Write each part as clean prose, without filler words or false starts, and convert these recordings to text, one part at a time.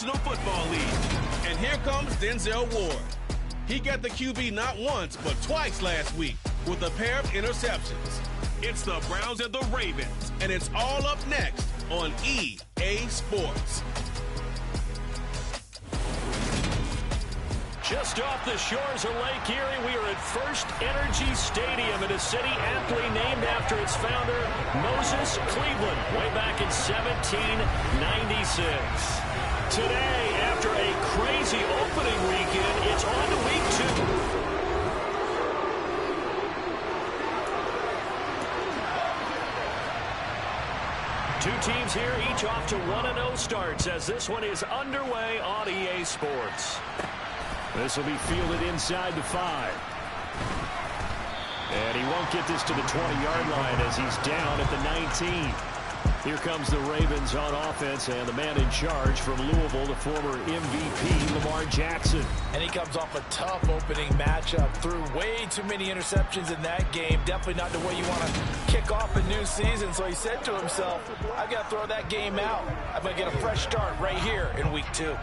National Football League. And here comes Denzel Ward. He got the QB not once, but twice last week with a pair of interceptions. It's the Browns and the Ravens, and it's all up next on EA Sports. Just off the shores of Lake Erie, we are at First Energy Stadium in a city aptly named after its founder, Moses Cleveland, way back in 1796. Today, after a crazy opening weekend, it's on to week 2. Two teams here, each off to 1-0 starts as this one is underway on EA Sports. This will be fielded inside the 5. And he won't get this to the 20-yard line as he's down at the 19. Here comes the Ravens on offense, and the man in charge from Louisville, the former MVP, Lamar Jackson. And he comes off a tough opening matchup. Threw way too many interceptions in that game. Definitely not the way you want to kick off a new season. So he said to himself, I've got to throw that game out. I'm going to get a fresh start right here in week 2.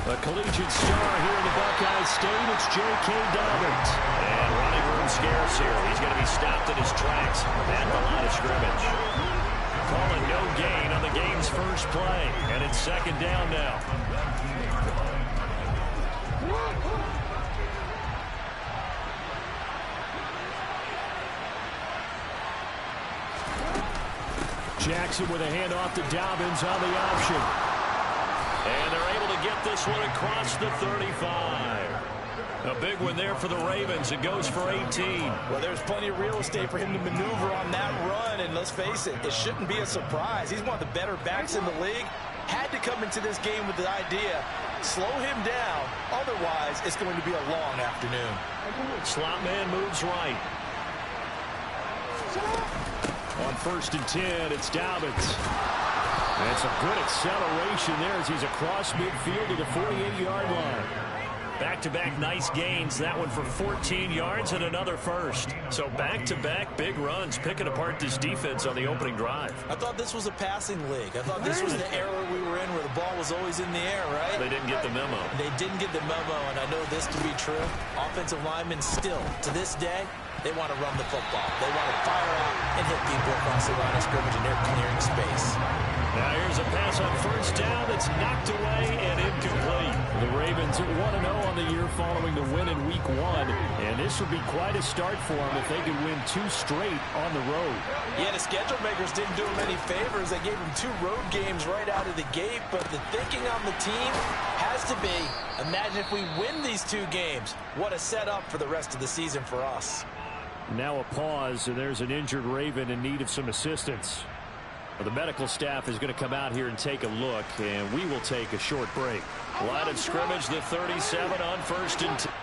A collegiate star here in the Buckeye State, it's J.K. Dobbins. And running room scarce here. He's going to be stopped in his tracks at the line of scrimmage. Calling no gain on the game's first play. And it's second down now. Jackson with a handoff to Dobbins on the option. And they're able to get this one across the 35. A big one there for the Ravens. It goes for 18. Well, there's plenty of real estate for him to maneuver on that run. And let's face it, it shouldn't be a surprise. He's one of the better backs in the league. Had to come into this game with the idea, slow him down. Otherwise, it's going to be a long afternoon. Slot man moves right. On 1st and 10, it's Dobbins. And some good acceleration there as he's across midfield to the 48-yard line. Back-to-back nice gains. That one for 14 yards and another first. So back-to-back big runs, picking apart this defense on the opening drive. I thought this was a passing league. I thought this was the era we were in where the ball was always in the air, right? They didn't get the memo. They didn't get the memo, and I know this to be true. Offensive linemen still, to this day, they want to run the football. They want to fire out and hit people across the line of scrimmage, and they're clearing space. Now here's a pass on first down that's knocked away and incomplete. The Ravens at 1-0 on the year following the win in week 1. And this would be quite a start for them if they could win 2 straight on the road. Yeah, the schedule makers didn't do them any favors. They gave them 2 road games right out of the gate. But the thinking on the team has to be, imagine if we win these 2 games. What a setup for the rest of the season for us. Now a pause, and there's an injured Raven in need of some assistance. Well, the medical staff is going to come out here and take a look, and we will take a short break. Line of scrimmage, the 37 on 1st and 10.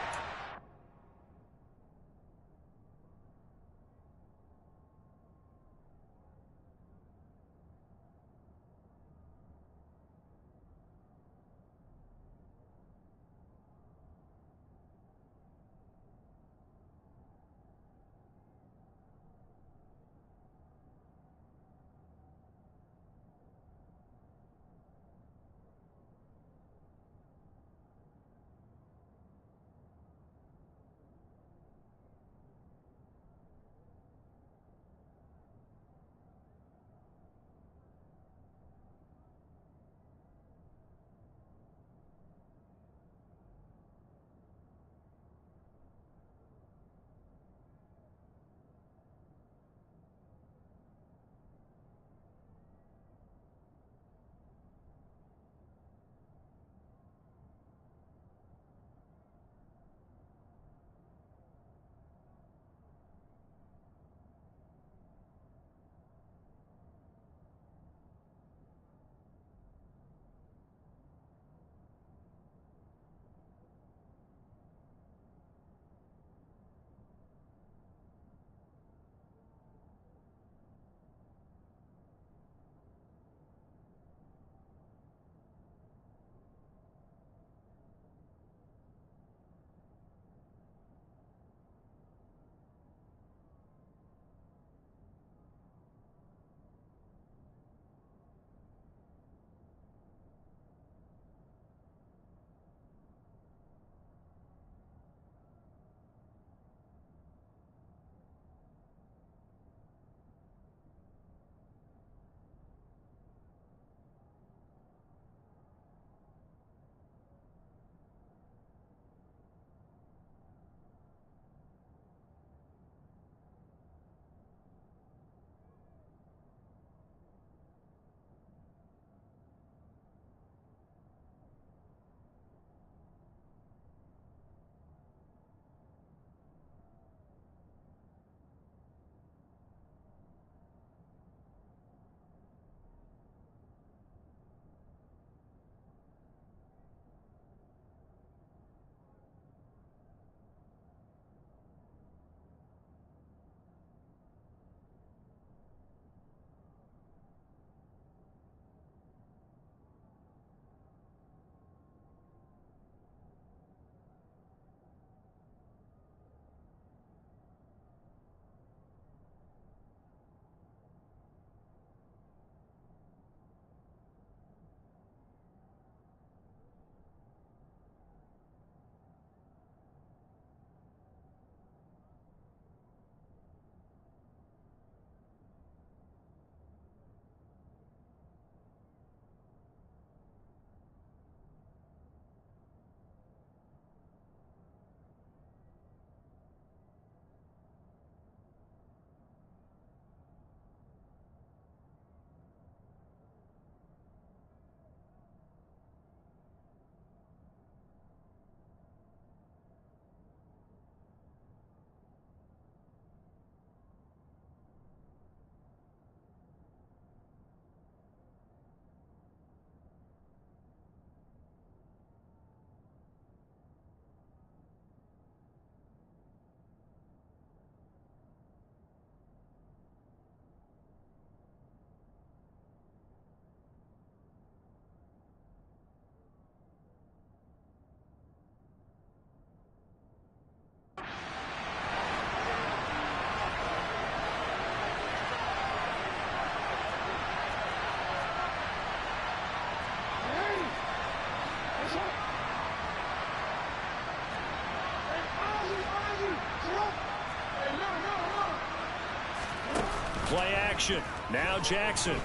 Play action. Now Jackson.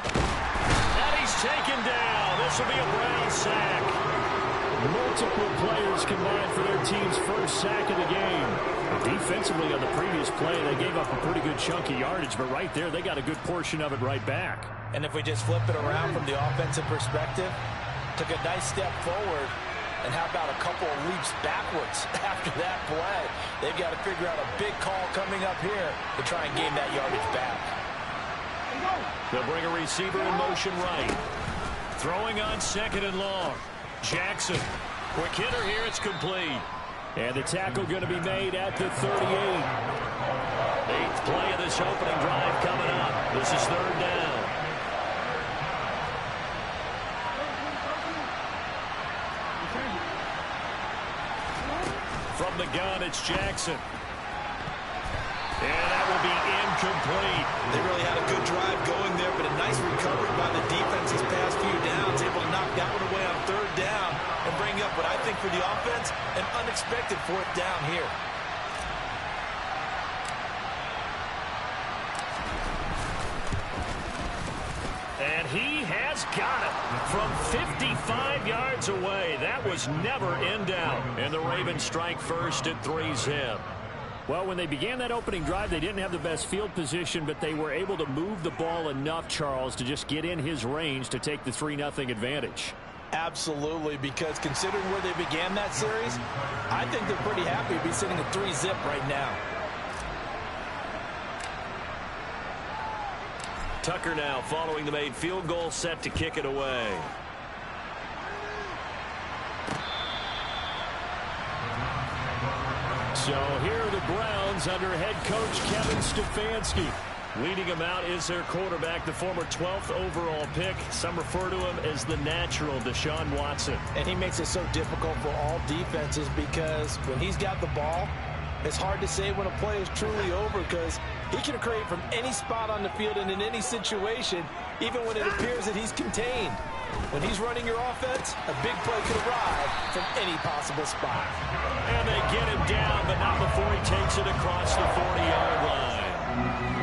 And he's taken down. This will be a Brown sack. Multiple players combined for their team's first sack of the game. Defensively on the previous play, they gave up a pretty good chunk of yardage, but right there, they got a good portion of it right back. And if we just flip it around from the offensive perspective, took a nice step forward, and how about a couple of leaps backwards after that play? They've got to figure out a big call coming up here to try and gain that yardage back. They'll bring a receiver in motion right. Throwing on 2nd and long. Jackson. Quick hitter here. It's complete. And the tackle going to be made at the 38. 8th play of this opening drive coming up. This is 3rd down. From the gun, it's Jackson. And that will be incomplete. They really had a good drive going there, but a nice recovery by the defense these past few downs. Able to knock that one away on 3rd down and bring up what I think for the offense, an unexpected 4th down here. And he has got it from 55 yards away. That was never in doubt. And the Ravens strike first at 3-zip. Well, when they began that opening drive, they didn't have the best field position, but they were able to move the ball enough, Charles, to just get in his range to take the 3-0 advantage. Absolutely, because considering where they began that series, I think they're pretty happy to be sitting at 3-zip right now. Tucker now following the made field goal, set to kick it away. So here are the Browns under head coach Kevin Stefanski. Leading him out is their quarterback, the former 12th overall pick. Some refer to him as the natural Deshaun Watson. And he makes it so difficult for all defenses because when he's got the ball, it's hard to say when a play is truly over because he can create from any spot on the field and in any situation, even when it appears that he's contained. When he's running your offense, a big play could arrive from any possible spot. And they get him down, but not before he takes it across the 40-yard line.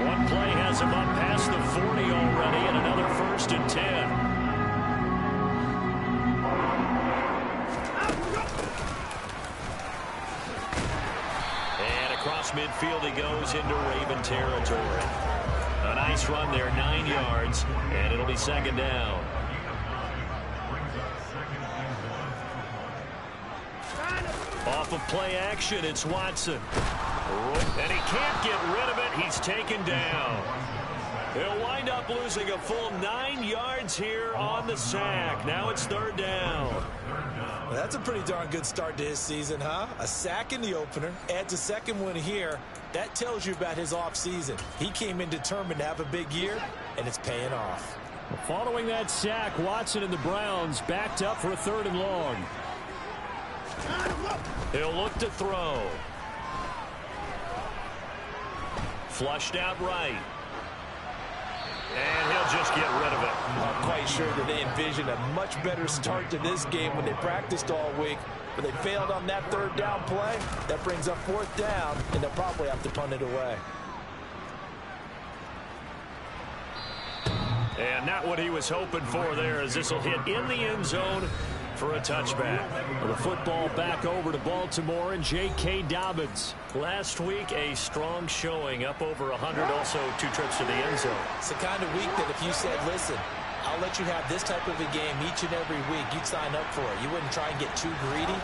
One play has him up past the 40 already, and another 1st and 10. And across midfield he goes into Raven territory. A nice run there, 9 yards, and it'll be 2nd down. Off of play action, it's Watson. And he can't get rid of it. He's taken down. He'll wind up losing a full 9 yards here on the sack. Now it's 3rd down. Well, that's a pretty darn good start to his season, huh? A sack in the opener, adds a 2nd one here. That tells you about his offseason. He came in determined to have a big year, and it's paying off. Well, following that sack, Watson and the Browns backed up for a 3rd and long. He'll look to throw. Flushed out right. And he'll just get rid of it. I'm quite sure that they envisioned a much better start to this game when they practiced all week. But they failed on that 3rd down play. That brings up 4th down, and they'll probably have to punt it away. And not what he was hoping for there, as this will hit in the end zone for a touchback. Well, the football back over to Baltimore and J.K. Dobbins. Last week, a strong showing, up over 100, also 2 trips to the end zone. It's the kind of week that if you said, listen, I'll let you have this type of a game each and every week, you'd sign up for it. You wouldn't try and get too greedy.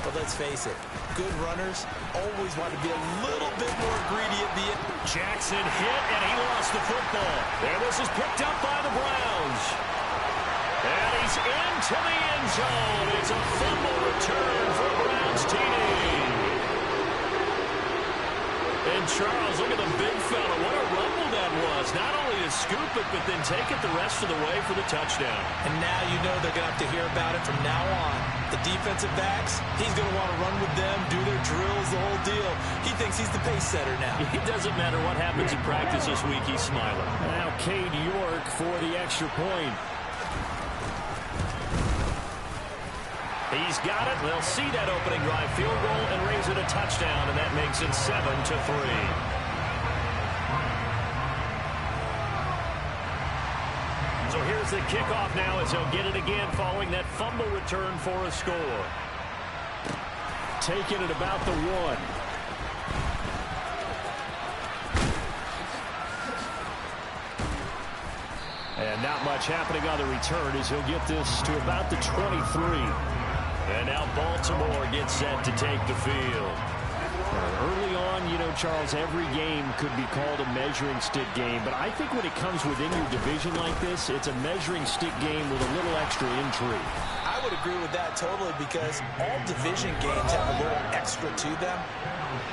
But let's face it, good runners always want to be a little bit more greedy at the end. Jackson hit, and he lost the football. And this is picked up by the Browns. And he's into the end zone. It's a fumble return for a Browns team. And Charles, look at the big fella. What a rumble that was. Not only to scoop it, but then take it the rest of the way for the touchdown. And now you know they're going to have to hear about it from now on. The defensive backs, he's going to want to run with them, do their drills, the whole deal. He thinks he's the pace setter now. It doesn't matter what happens in practice this week, he's smiling. Now Cade York for the extra point. He's got it. They'll see that opening drive field goal and raise it a touchdown, and that makes it 7-3. So here's the kickoff now as he'll get it again following that fumble return for a score. Taking it about the 1. And not much happening on the return as he'll get this to about the 23. And now Baltimore gets set to take the field. Early on, you know, Charles, every game could be called a measuring stick game. But I think when it comes within your division like this, it's a measuring stick game with a little extra intrigue. I would agree with that totally because all division games have a little extra to them.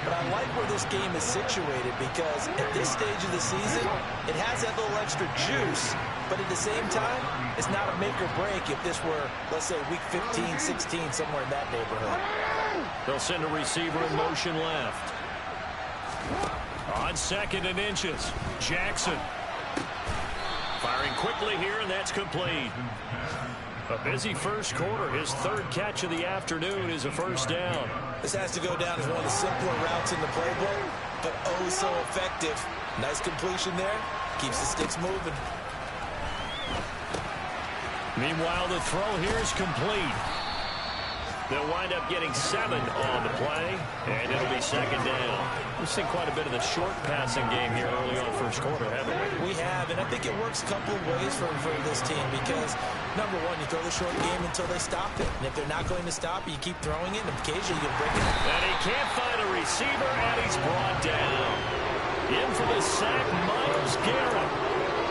But I like where this game is situated because at this stage of the season, it has that little extra juice. But at the same time, it's not a make or break if this were, let's say, week 15, 16, somewhere in that neighborhood. They'll send a receiver in motion left. On 2nd and inches, Jackson. Firing quickly here, and that's complete. A busy first quarter. His 3rd catch of the afternoon is a first down. This has to go down as one of the simpler routes in the playbook, but oh so effective. Nice completion there. Keeps the sticks moving. Meanwhile, the throw here is complete. They'll wind up getting 7 on the play, and it'll be 2nd down. We've seen quite a bit of the short passing game here early on first quarter, haven't we? We have, and I think it works a couple of ways for this team because, number one, you throw the short game until they stop it. And if they're not going to stop it, you keep throwing it, and occasionally you break it. And he can't find a receiver, and he's brought down. In for the sack, Myles Garrett.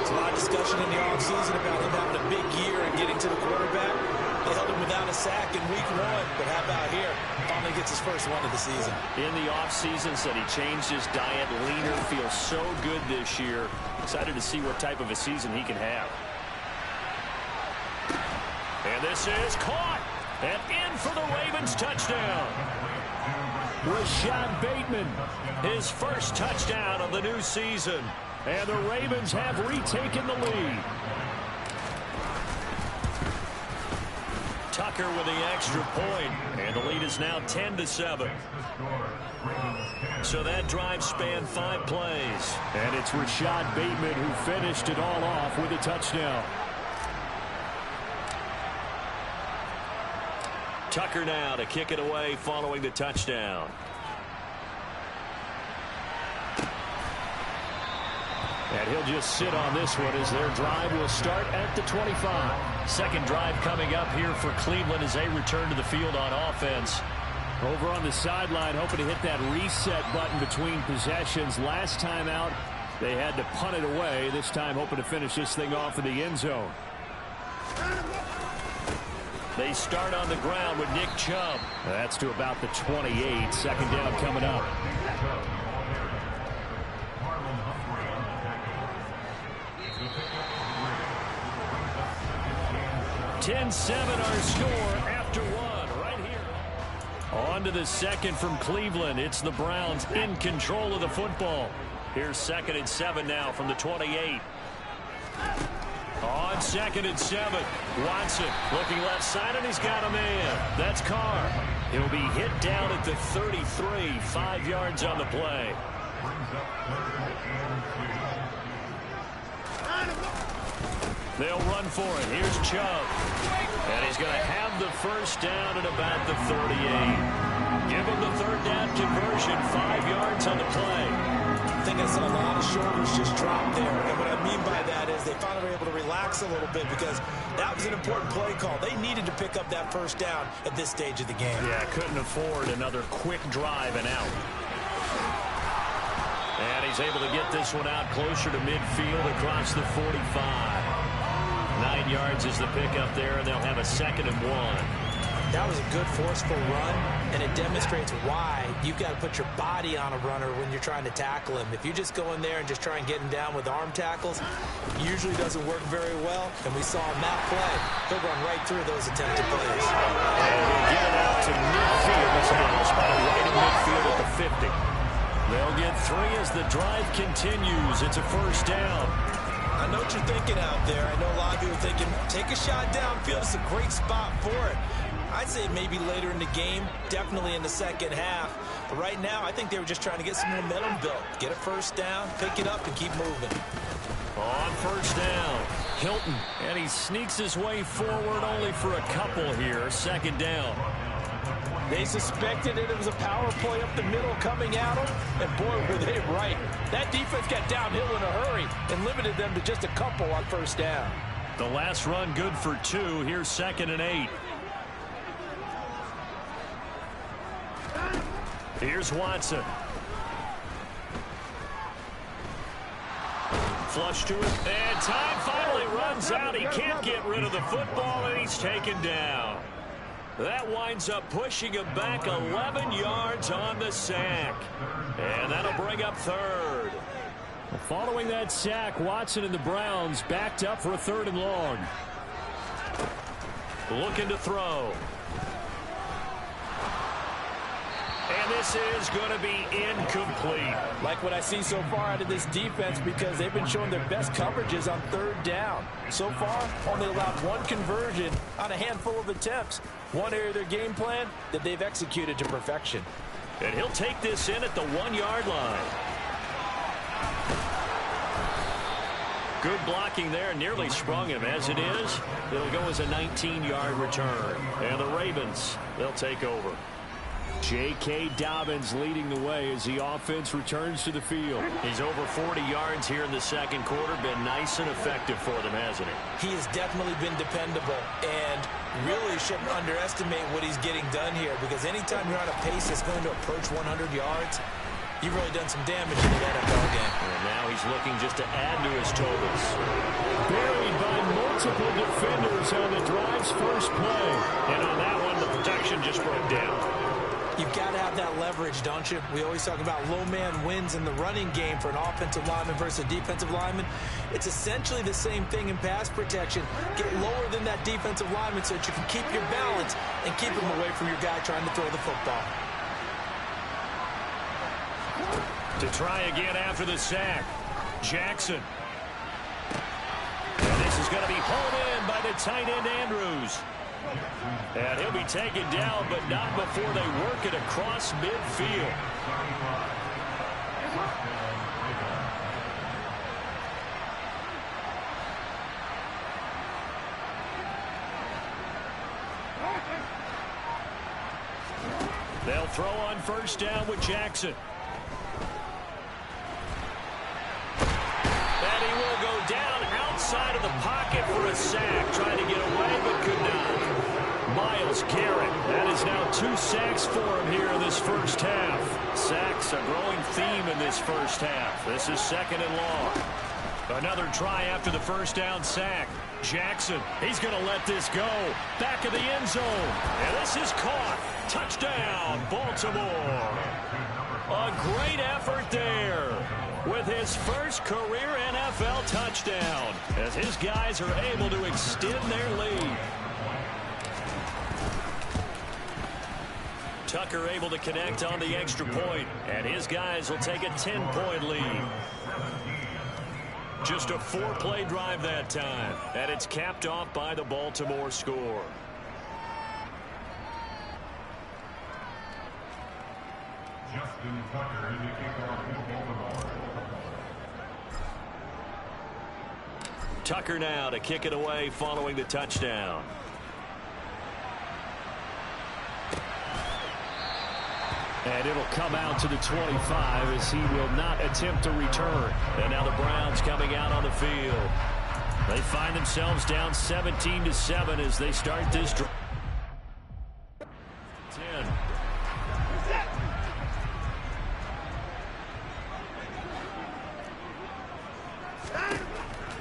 There's a lot of discussion in the offseason about him having a big year and getting to the quarterback. They held him without a sack in week 1, but how about here? Finally gets his first one of the season. In the offseason, said he changed his diet, leaner, feels so good this year. Excited to see what type of a season he can have. And this is caught. And in for the Ravens touchdown. Rashad Bateman, his first touchdown of the new season. And the Ravens have retaken the lead. Tucker with the extra point, and the lead is now 10-7. So that drive spanned 5 plays. And it's Rashad Bateman who finished it all off with a touchdown. Tucker now to kick it away following the touchdown. And he'll just sit on this one as their drive will start at the 25. Second drive coming up here for Cleveland as they return to the field on offense. Over on the sideline, hoping to hit that reset button between possessions. Last time out, they had to punt it away. This time hoping to finish this thing off in the end zone. They start on the ground with Nick Chubb. That's to about the 28. Second down coming up. 10-7 our score after 1 right here. On to the second from Cleveland. It's the Browns in control of the football. Here's 2nd and 7 now from the 28. On 2nd and 7, Watson looking left side, and he's got a man. That's Carr. He'll be hit down at the 33, 5 yards on the play. They'll run for it. Here's Chubb. And he's going to have the first down at about the 38. Give him the 3rd down conversion, 5 yards on the play. I think I saw a lot of shoulders just drop there. And what I mean by that is they finally were able to relax a little bit because that was an important play call. They needed to pick up that first down at this stage of the game. Yeah, couldn't afford another quick drive and out. And he's able to get this one out closer to midfield across the 45. 9 yards is the pickup there, and they'll have a 2nd and 1. That was a good forceful run, and it demonstrates why you've got to put your body on a runner when you're trying to tackle him. If you just go in there and just try and get him down with arm tackles, it usually doesn't work very well. And we saw him that play. He'll run right through those attempted plays. And he'll get it out to midfield. This ball spotted right in midfield at the 50. They'll get 3 as the drive continues. It's a first down. I know what you're thinking out there. I know a lot of you are thinking, take a shot downfield. It's a great spot for it. I'd say maybe later in the game, definitely in the second half. But right now, I think they were just trying to get some momentum built. Get a first down, pick it up, and keep moving. On first down, Hilton, and he sneaks his way forward only for a couple here. Second down. They suspected it was a power play up the middle coming at them, and boy, were they right. That defense got downhill in a hurry and limited them to just a couple on first down. The last run good for 2. Here's 2nd and 8. Here's Watson. Flush to it, and time finally runs out. He can't get rid of the football, and he's taken down. That winds up pushing him back 11 yards on the sack. And that'll bring up 3rd. Following that sack, Watson and the Browns backed up for a 3rd and long. Looking to throw. And this is going to be incomplete. Like what I see so far out of this defense, because they've been showing their best coverages on 3rd down. So far, only allowed 1 conversion on a handful of attempts. One area of their game plan that they've executed to perfection. And he'll take this in at the 1-yard line. Good blocking there, nearly sprung him. As it is, it'll go as a 19-yard return. And the Ravens, they'll take over. J.K. Dobbins leading the way as the offense returns to the field. He's over 40 yards here in the second quarter. Been nice and effective for them, hasn't he? He has definitely been dependable, and really shouldn't underestimate what he's getting done here, because anytime you're on a pace that's going to approach 100 yards, you've really done some damage in the NFL game. And now he's looking just to add to his totals. Buried by multiple defenders on the drive's first play. And on that one, the protection just broke down. You've got to have that leverage, don't you? We always talk about low man wins in the running game for an offensive lineman versus a defensive lineman. It's essentially the same thing in pass protection. Get lower than that defensive lineman so that you can keep your balance and keep him away from your guy trying to throw the football. To try again after the sack, Jackson. And this is going to be hauled in by the tight end, Andrews. And he'll be taken down, but not before they work it across midfield. They'll throw on first down with Jackson. And he will go down outside of the pocket for a sack. Trying to get away, but could not. Myles Garrett, that is now 2 sacks for him here in this first half. Sacks, a growing theme in this first half. This is 2nd and long. Another try after the first down sack. Jackson, he's going to let this go. Back of the end zone. And this is caught. Touchdown, Baltimore. A great effort there with his first career NFL touchdown, as his guys are able to extend their lead. Tucker able to connect on the extra point, and his guys will take a 10-point lead. Just a 4-play drive that time, and it's capped off by the Baltimore score. Justin Tucker in the kickoff for Baltimore. Tucker now to kick it away following the touchdown. And it'll come out to the 25 as he will not attempt to return. And now the Browns coming out on the field. They find themselves down 17-7 as they start this drive. 10.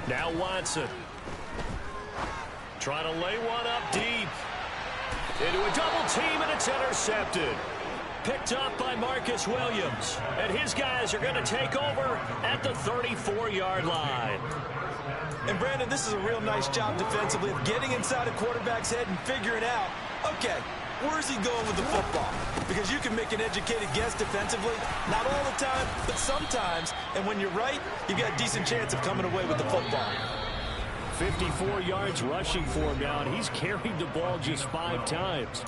Now Watson. Trying to lay one up deep. Into a double team, and it's intercepted. Picked up by Marcus Williams. And his guys are going to take over at the 34-yard line. And Brandon, this is a real nice job defensively of getting inside a quarterback's head and figuring out, okay, where's he going with the football? Because you can make an educated guess defensively, not all the time, but sometimes. And when you're right, you've got a decent chance of coming away with the football. 54 yards rushing for him now, and he's carried the ball just 5 times.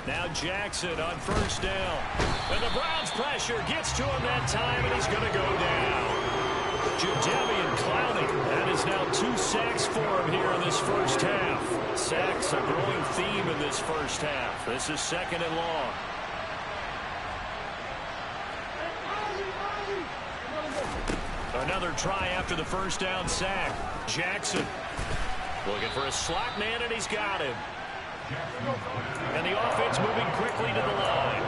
Now Jackson on first down. And the Browns pressure gets to him that time, and he's going to go down. Jadeveon Clowney. That is now 2 sacks for him here in this first half. Sacks a growing theme in this first half. This is 2nd and long. Another try after the first down sack. Jackson looking for a slot man, and he's got him. And the offense moving quickly to the line.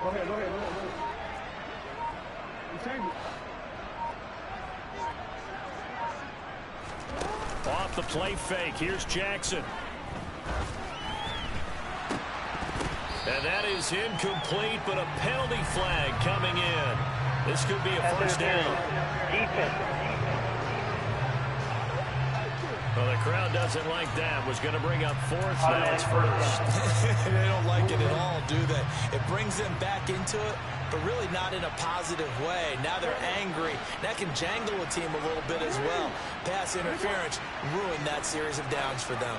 Go ahead. Off the play fake. Here's Jackson. And that is incomplete, but a penalty flag coming in. This could be a first down. Well, the crowd doesn't like that. Was going to bring up 4th. Now it's first. They don't like it at all, do they? It brings them back into it, but really not in a positive way. Now they're angry. That can jangle a team a little bit as well. Pass interference ruined that series of downs for them.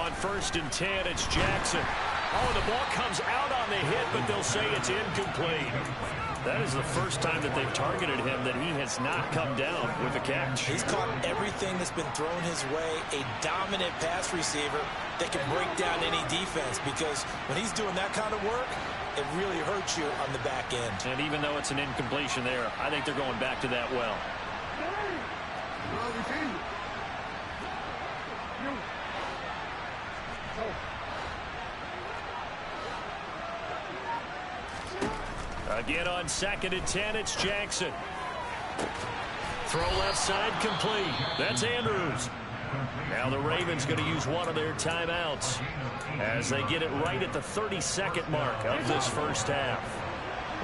On 1st and 10, it's Jackson. Oh, the ball comes out on the hit, but they'll say it's incomplete. That is the first time that they've targeted him that he has not come down with a catch. He's caught everything that's been thrown his way. A dominant pass receiver that can break down any defense, because when he's doing that kind of work, it really hurts you on the back end. And even though it's an incompletion there, I think they're going back to that well. Again on 2nd and 10, it's Jackson. Throw left side complete. That's Andrews. Now the Ravens going to use one of their timeouts as they get it right at the 32nd mark of this first half.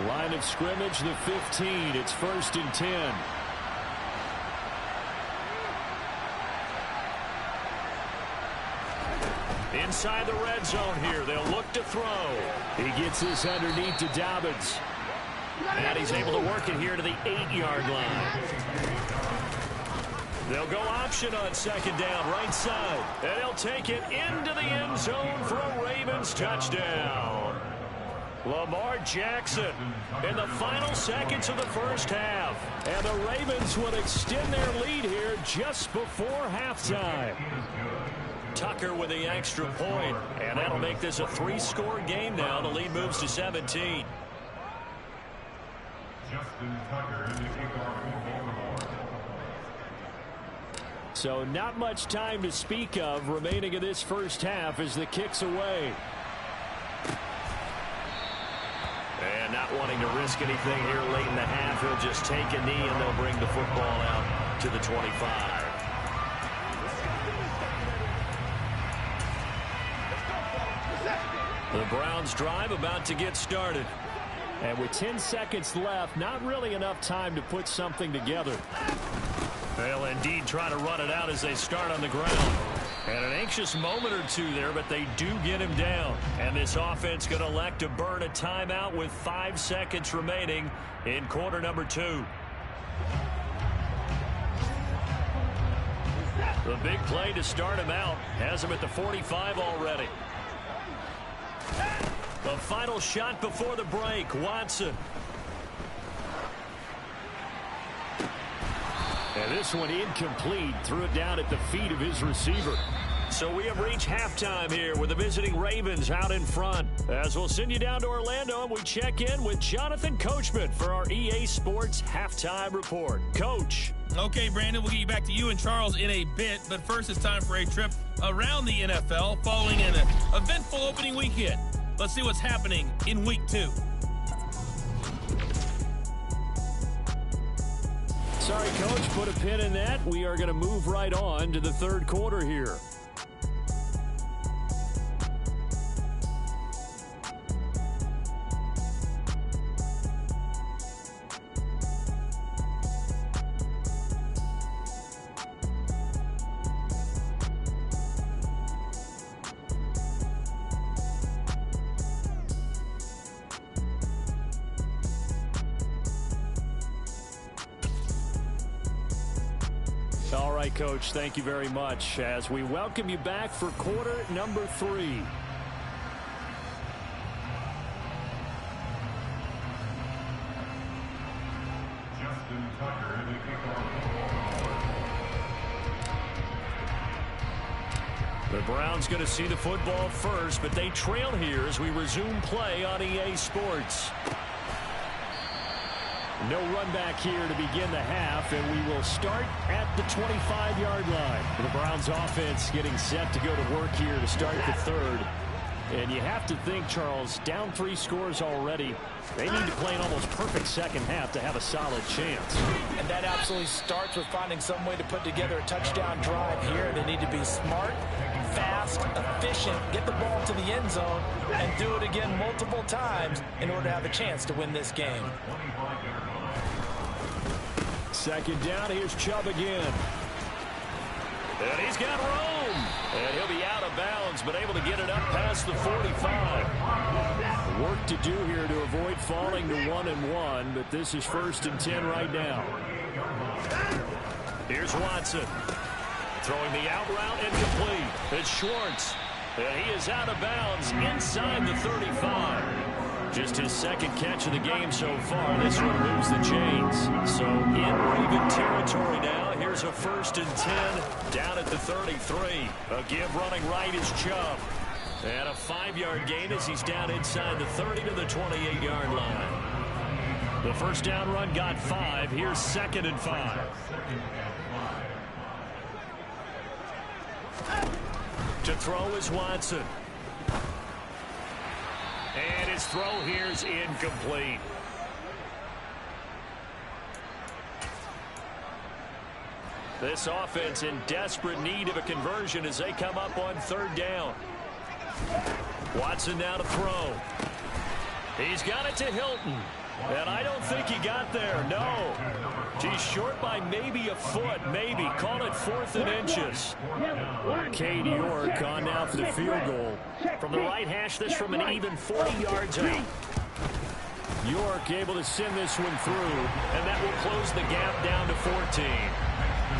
Line of scrimmage, the 15. It's 1st and 10. Inside the red zone here. They'll look to throw. He gets this underneath to Dobbins. And he's able to work it here to the 8-yard line. They'll go option on 2nd down, right side. And he'll take it into the end zone for a Ravens touchdown. Lamar Jackson in the final seconds of the first half. And the Ravens will extend their lead here just before halftime. Tucker with the extra point, and that'll make this a 3-score game now. The lead moves to 17. So not much time to speak of remaining in this first half as the kick's away. And not wanting to risk anything here late in the half, he'll just take a knee and they'll bring the football out to the 25. The Browns drive about to get started. And with 10 seconds left, not really enough time to put something together. They'll indeed try to run it out as they start on the ground. And an anxious moment or two there, but they do get him down. And this offense going to elect to burn a timeout with 5 seconds remaining in quarter number 2. The big play to start him out has him at the 45 already. The final shot before the break, Watson. And this one incomplete. Threw it down at the feet of his receiver. So we have reached halftime here with the visiting Ravens out in front. As we'll send you down to Orlando and we check in with Jonathan Coachman for our EA Sports Halftime Report. Coach. Okay, Brandon, we'll get you back to you and Charles in a bit. But first, it's time for a trip around the NFL following an eventful opening weekend. Let's see what's happening in Week 2. Sorry, Coach, put a pin in that. We are going to move right on to the third quarter here. right, Coach. Thank you very much as we welcome you back for quarter number 3. Justin Tucker in the kickoff. The Browns going to see the football first, but they trail here as we resume play on EA Sports. No run back here to begin the half, and we will start at the 25-yard line. The Browns offense getting set to go to work here to start the third. And you have to think, Charles, down 3 scores already. They need to play an almost perfect second half to have a solid chance. And that absolutely starts with finding some way to put together a touchdown drive here. They need to be smart, fast, efficient, get the ball to the end zone, and do it again multiple times in order to have a chance to win this game. Second down, here's Chubb again. And he's got room. And he'll be out of bounds, but able to get it up past the 45. Work to do here to avoid falling to 1-1, but this is 1st and 10 right now. Here's Watson. Throwing the out route incomplete. It's Schwartz. And he is out of bounds inside the 35. Just his second catch of the game so far. This one moves the chains. So in Raven territory now. Here's a 1st and 10 down at the 33. A give running right is Chubb. And a 5-yard gain as he's down inside the 30 to the 28-yard line. The first down run got 5. Here's 2nd and 5. To throw is Watson. And his throw here is incomplete. This offense in desperate need of a conversion as they come up on 3rd down. Watson now to throw. He's got it to Hilton. And I don't think he got there. No. He's short by maybe a foot. Maybe. Call it 4th and inches. Cade York on now for the field goal. From the right hash, this from an even 40 yards out. York able to send this one through. And that will close the gap down to 14.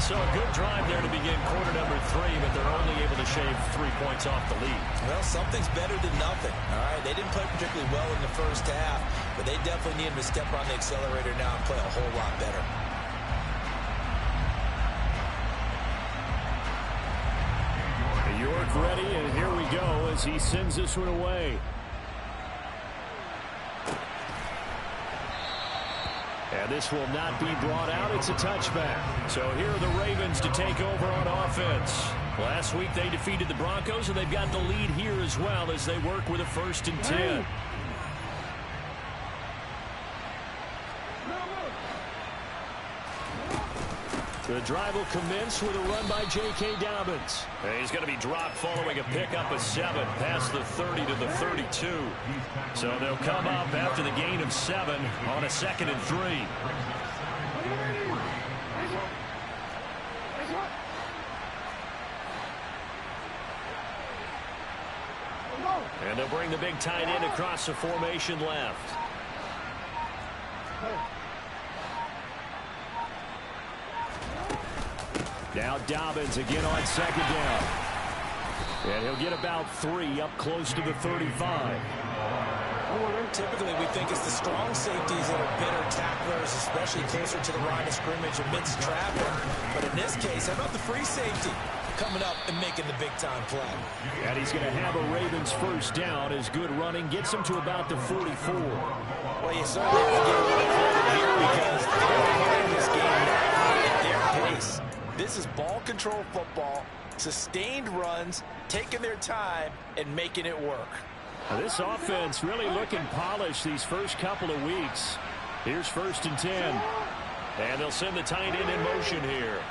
So a good drive there to begin quarter number 3, but they're only able to shave 3 points off the lead. Well, something's better than nothing. All right, they didn't play particularly well in the first half, but they definitely need him to step on the accelerator now and play a whole lot better. York ready, and here we go as he sends this one away. And this will not be brought out. It's a touchback. So here are the Ravens to take over on offense. Last week they defeated the Broncos, and they've got the lead here as well as they work with a 1st and 10. The drive will commence with a run by J.K. Dobbins. And he's going to be dropped following a pickup of 7 past the 30 to the 32. So they'll come up after the gain of 7 on a 2nd and 3. And they'll bring the big tight end across the formation left. Now Dobbins again on 2nd down. And he'll get about 3 up close to the 35. Typically, we think it's the strong safeties that are better tacklers, especially closer to the line of scrimmage amidst traffic. But in this case, how about the free safety coming up and making the big-time play? And he's going to have a Ravens 1st down as good running gets him to about the 44. Well, you certainly have to give a little credit here because they're playing this game now at their pace. This is ball control football, sustained runs, taking their time, and making it work. Now this offense really looking polished these first couple of weeks. Here's 1st and 10. And they'll send the tight end in motion here.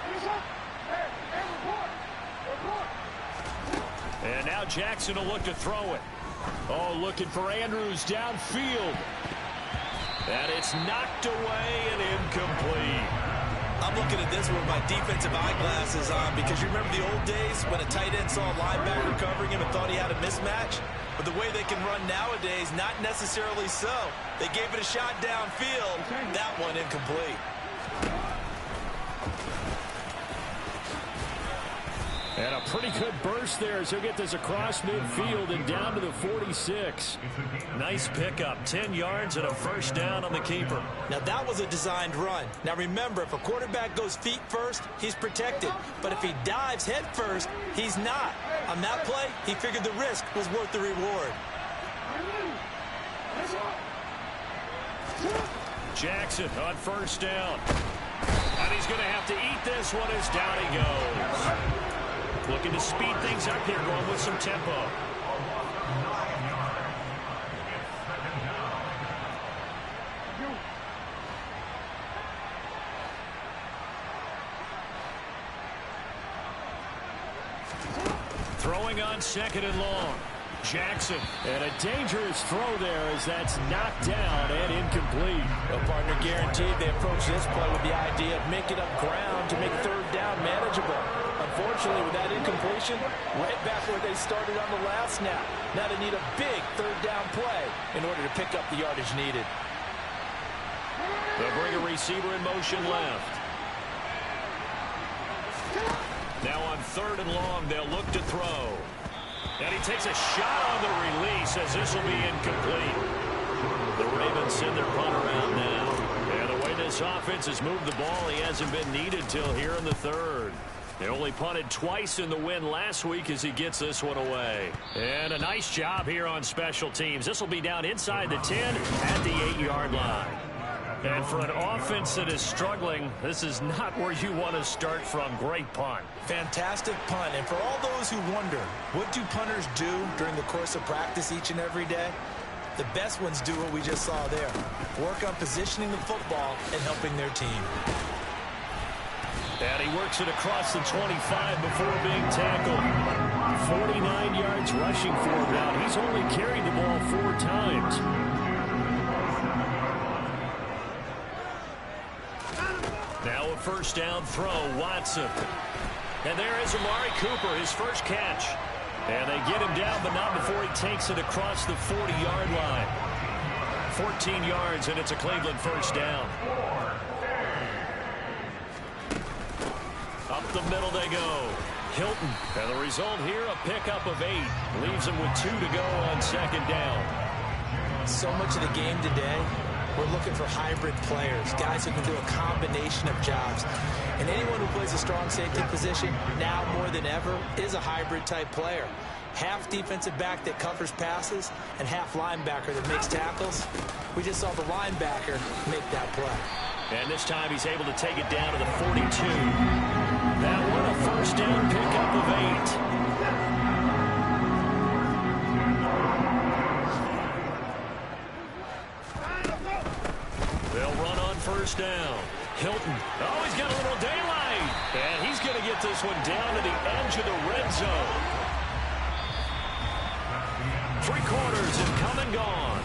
And now Jackson will look to throw it. Oh, looking for Andrews downfield. And it's knocked away and incomplete. I'm looking at this with my defensive eyeglasses on because you remember the old days when a tight end saw a linebacker covering him and thought he had a mismatch? But the way they can run nowadays, not necessarily so. They gave it a shot downfield. That one incomplete. And a pretty good burst there as he'll get this across midfield and down to the 46. Nice pickup. 10 yards and a first down on the keeper. Now, that was a designed run. Now, remember, if a quarterback goes feet first, he's protected. But if he dives head first, he's not. On that play, he figured the risk was worth the reward. Jackson on first down. And he's going to have to eat this one as down he goes. Looking to speed things up here, going with some tempo. Throwing on second and long. Jackson. And a dangerous throw there as that's knocked down and incomplete. Well, partner, guaranteed they approach this play with the idea of making up ground to make third down manageable. Unfortunately, with that incompletion, right back where they started on the last snap. Now they need a big third down play in order to pick up the yardage needed. They'll bring a receiver in motion left. Now on third and long, they'll look to throw. And he takes a shot on the release as this will be incomplete. The Ravens send their punt around now. And the way this offense has moved the ball, he hasn't been needed till here in the third. They only punted twice in the win last week as he gets this one away. And a nice job here on special teams. This will be down inside the 10 at the 8-yard line. And for an offense that is struggling, this is not where you want to start from. Great punt. Fantastic punt. And for all those who wonder, what do punters do during the course of practice each and every day? The best ones do what we just saw there. Work on positioning the football and helping their team. And he works it across the 25 before being tackled. 49 yards rushing for him now. He's only carried the ball 4 times. Now a first down throw, Watson. And there is Amari Cooper, his first catch. And they get him down, but not before he takes it across the 40-yard line. 14 yards, and it's a Cleveland first down. Up the middle they go. Hilton. And the result here, a pickup of 8. Leaves him with 2 to go on second down. So much of the game today, we're looking for hybrid players, guys who can do a combination of jobs. And anyone who plays a strong safety position, now more than ever, is a hybrid type player. Half defensive back that covers passes and half linebacker that makes tackles. We just saw the linebacker make that play. And this time he's able to take it down to the 42. That one a first down pickup of 8. First down. Hilton. Oh, he's got a little daylight. And he's going to get this one down to the edge of the red zone. 3 quarters have come and gone.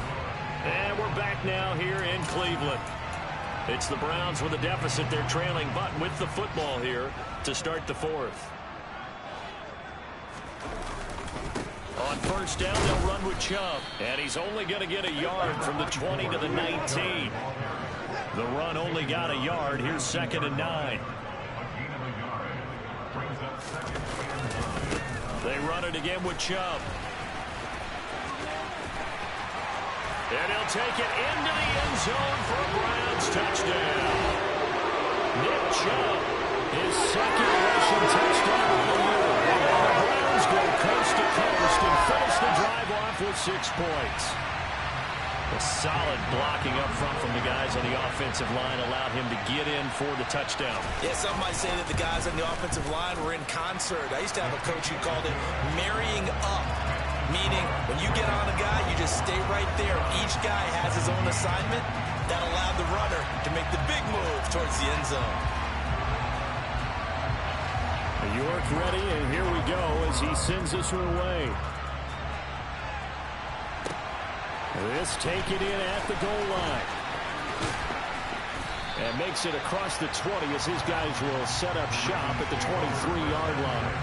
And we're back now here in Cleveland. It's the Browns with a deficit. They're trailing, but with the football here to start the 4th. On first down, they'll run with Chubb. And he's only going to get a yard from the 20 to the 19. The run only got a yard. Here's second and 9. They run it again with Chubb. And he'll take it into the end zone for a Browns touchdown. Nick Chubb, his second rushing touchdown of the year. The Browns go coast to coast and finish the drive off with 6 points. A solid blocking up front from the guys on the offensive line allowed him to get in for the touchdown. Yeah, some might say that the guys on the offensive line were in concert. I used to have a coach who called it marrying up, meaning when you get on a guy, you just stay right there. Each guy has his own assignment. That allowed the runner to make the big move towards the end zone. York ready, and here we go as he sends this one away. This take it in at the goal line. And makes it across the 20 as his guys will set up shop at the 23-yard line.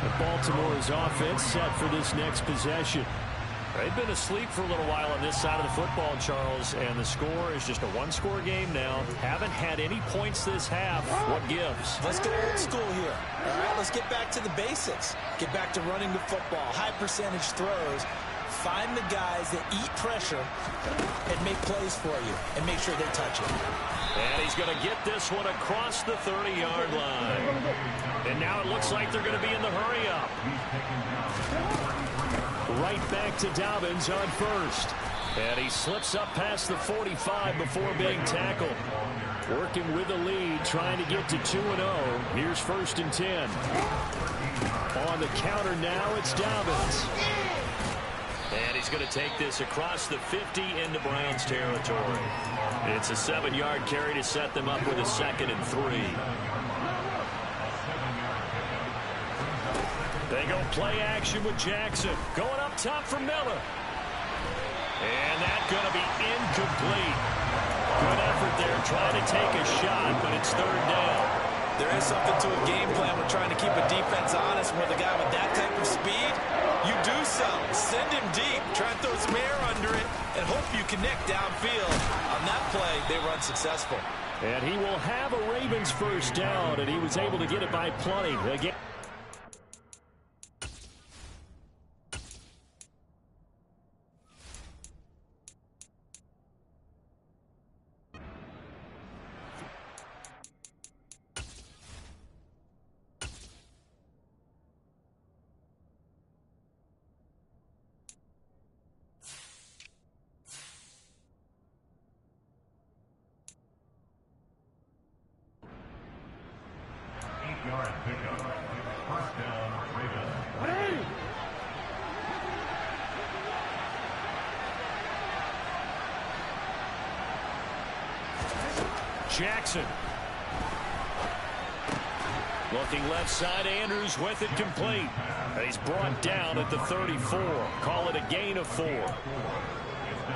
And Baltimore's offense set for this next possession. They've been asleep for a little while on this side of the football, Charles, and the score is just a one-score game now. Haven't had any points this half. What gives? Let's go old school here. All right, let's get back to the basics. Get back to running the football, high percentage throws. Find the guys that eat pressure and make plays for you and make sure they touch it. And he's going to get this one across the 30-yard line. And now it looks like they're going to be in the hurry-up. Right back to Dobbins on first. And he slips up past the 45 before being tackled. Working with the lead, trying to get to 2-0. Here's 1st and 10. On the counter now, it's Dobbins. And he's going to take this across the 50 into Browns territory. It's a 7-yard carry to set them up with a 2nd and 3. They go play action with Jackson. Going up top for Miller. And that's going to be incomplete. Good effort there trying to take a shot, but it's 3rd down. There is something to a game plan with trying to keep a defense honest. With a guy with that type of speed, you do so. Send him deep. Try and throw some air under it and hope you connect downfield. On that play, they were unsuccessful. And he will have a Ravens 1st down, and he was able to get it by plenty. Again. Yard pickup. 1st down, Ravens. Jackson. Looking left side, Andrews with it complete. He's brought down at the 34. Call it a gain of 4.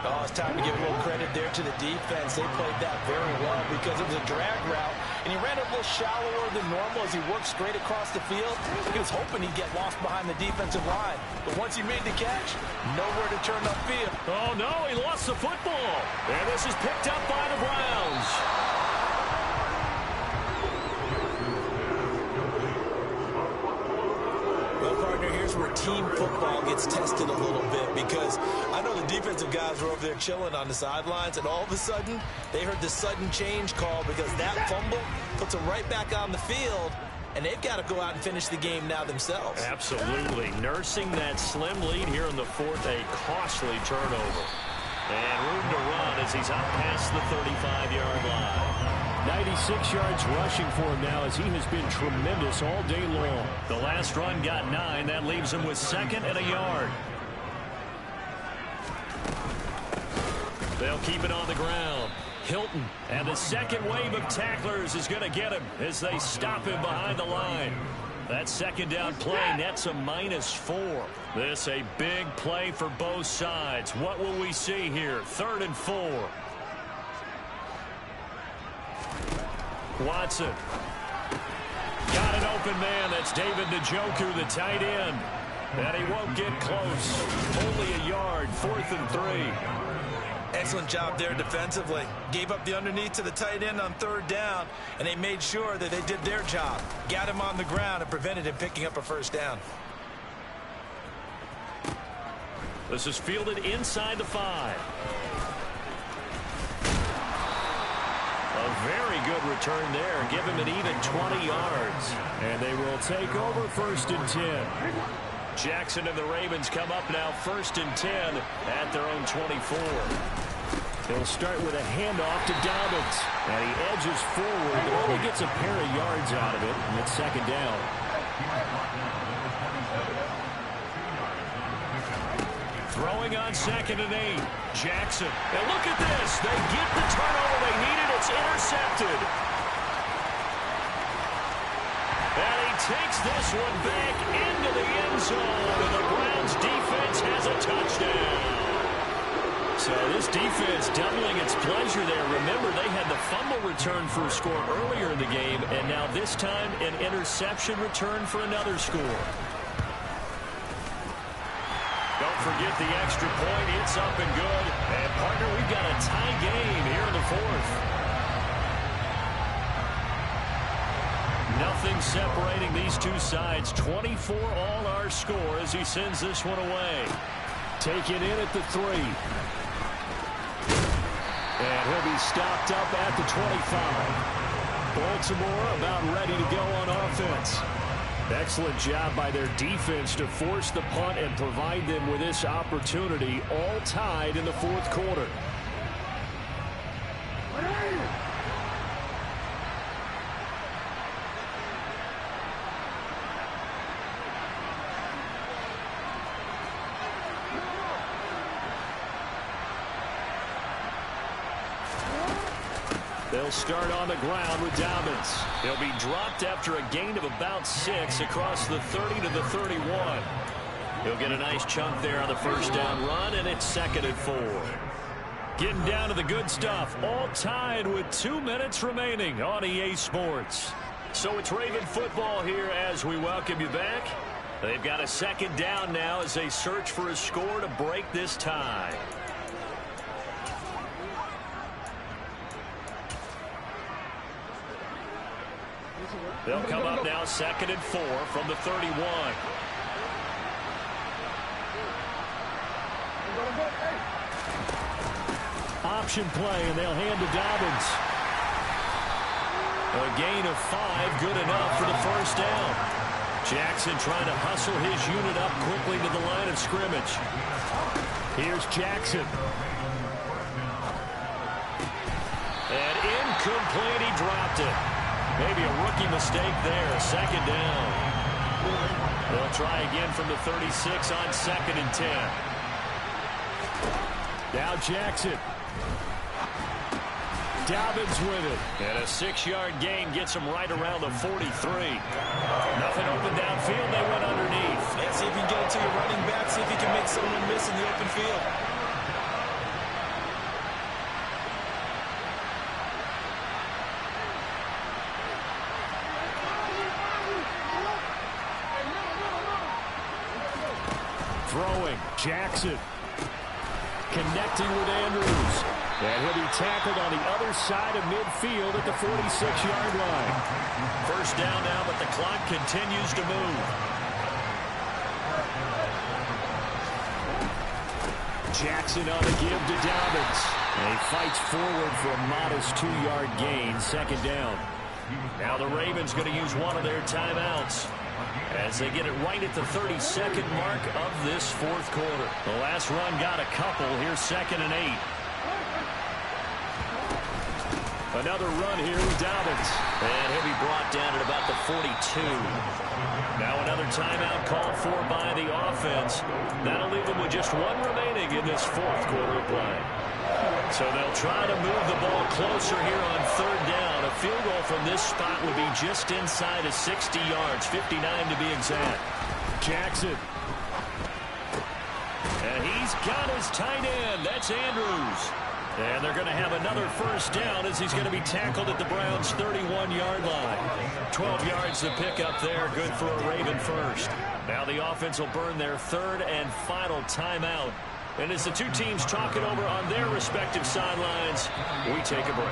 Oh, it's time to give a little credit there to the defense. They played that very well because it was a drag route, and he ran a little shallower than normal as he worked straight across the field. He was hoping he'd get lost behind the defensive line, but once he made the catch, nowhere to turn upfield. Oh, no, he lost the football. And this is picked up by the Browns. Well, partner, here's where team football gets tested a little bit because I know the defensive guys were over there chilling on the sidelines, and all of a sudden, they heard the sudden change call because that fumble puts them right back on the field, and they've got to go out and finish the game now themselves. Absolutely. Nursing that slim lead here in the 4th, a costly turnover. And room to run as he's out past the 35-yard line. 96 yards rushing for him now as he has been tremendous all day long. The last run got 9. That leaves him with 2nd and a yard. They'll keep it on the ground. Hilton and the second wave of tacklers is going to get him as they stop him behind the line. That 2nd down play nets a -4. This a big play for both sides. What will we see here? 3rd and 4. Watson. Got an open man. That's David Njoku, the tight end. And he won't get close. Only a yard. 4th and 3. Excellent job there defensively. Gave up the underneath to the tight end on 3rd down, and they made sure that they did their job. Got him on the ground and prevented him picking up a 1st down. This is fielded inside the 5. A very good return there. Give him an even 20 yards. And they will take over 1st and 10. Jackson and the Ravens come up now 1st and 10 at their own 24. They'll start with a handoff to Dobbins. And he edges forward, but only gets a pair of yards out of it. And it's 2nd down. Throwing on 2nd and 8. Jackson. And look at this. They get the turnover they needed. It's intercepted. And he takes this one back into the end zone. And the Browns defense has a touchdown. So this defense doubling its pleasure there. Remember, they had the fumble return for a score earlier in the game. And now this time an interception return for another score. They'll forget the extra point. It's up and good. And, partner, we've got a tie game here in the fourth. Nothing separating these two sides. 24 all our score as he sends this one away. Taken in at the 3. And he'll be stopped up at the 25. Baltimore about ready to go on offense. Excellent job by their defense to force the punt and provide them with this opportunity, all tied in the fourth quarter. They'll start on the ground with Dobbins. He'll be dropped after a gain of about 6 across the 30 to the 31. He'll get a nice chunk there on the first down run, and it's 2nd and 4. Getting down to the good stuff, all tied with 2 minutes remaining on EA Sports. So it's Raven football here as we welcome you back. They've got a 2nd down now as they search for a score to break this tie. They'll come up now 2nd and 4 from the 31. Option play, and they'll hand to Dobbins. A gain of 5, good enough for the first down. Jackson trying to hustle his unit up quickly to the line of scrimmage. Here's Jackson. And incomplete, he dropped it. Maybe a rookie mistake there, 2nd down. They'll try again from the 36 on 2nd and 10. Now Jackson. Dobbins with it. And a 6-yard gain gets him right around the 43. Nothing open downfield, they went underneath. Yeah, see if you can get it to your running back, see if you can make someone miss in the open field. Throwing, Jackson. Connecting with Andrews. And he'll be tackled on the other side of midfield at the 46-yard line. First down now, but the clock continues to move. Jackson on the give to Dobbins. And he fights forward for a modest 2-yard gain, 2nd down. Now the Ravens going to use one of their timeouts as they get it right at the 32nd mark of this fourth quarter. The last run got a couple. Here's 2nd and 8. Another run here with Dobbins. And he'll be brought down at about the 42. Now another timeout called for by the offense. That'll leave them with just 1 remaining in this fourth quarter of play. So they'll try to move the ball closer here on 3rd down. A field goal from this spot would be just inside of 60 yards, 59 to be exact. Jackson. And he's got his tight end. That's Andrews. And they're going to have another first down as he's going to be tackled at the Browns' 31-yard line. 12 yards to pick up there. Good for a Raven first. Now the offense will burn their 3rd and final timeout. And as the two teams talk it over on their respective sidelines, we take a break.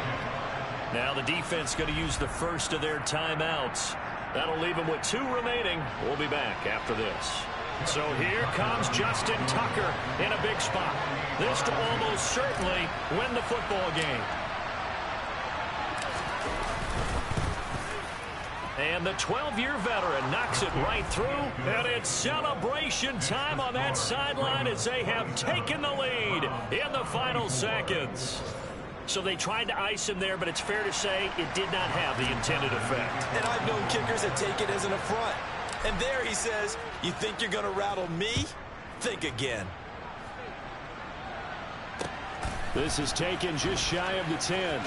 Now the defense going to use the first of their timeouts. That'll leave them with 2 remaining. We'll be back after this. So here comes Justin Tucker in a big spot. This to almost certainly win the football game. And the 12-year veteran knocks it right through. And it's celebration time on that sideline as they have taken the lead in the final seconds. So they tried to ice him there, but it's fair to say it did not have the intended effect. And I've known kickers that take it as an affront. And there he says, you think you're going to rattle me? Think again. This is taken just shy of the 10.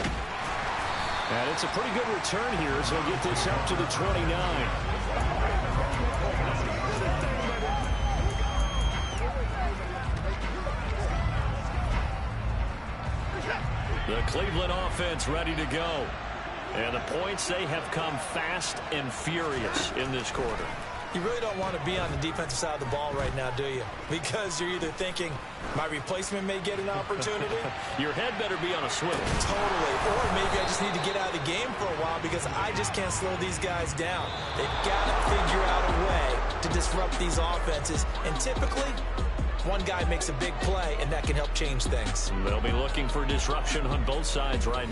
And it's a pretty good return here as they'll get this up to the 29. The Cleveland offense ready to go. And the points, they have come fast and furious in this quarter. You really don't want to be on the defensive side of the ball right now, do you? Because you're either thinking, my replacement may get an opportunity. Your head better be on a swivel. Totally. Or maybe I just need to get out of the game for a while because I just can't slow these guys down. They've got to figure out a way to disrupt these offenses. And typically, one guy makes a big play, and that can help change things. They'll be looking for disruption on both sides right now.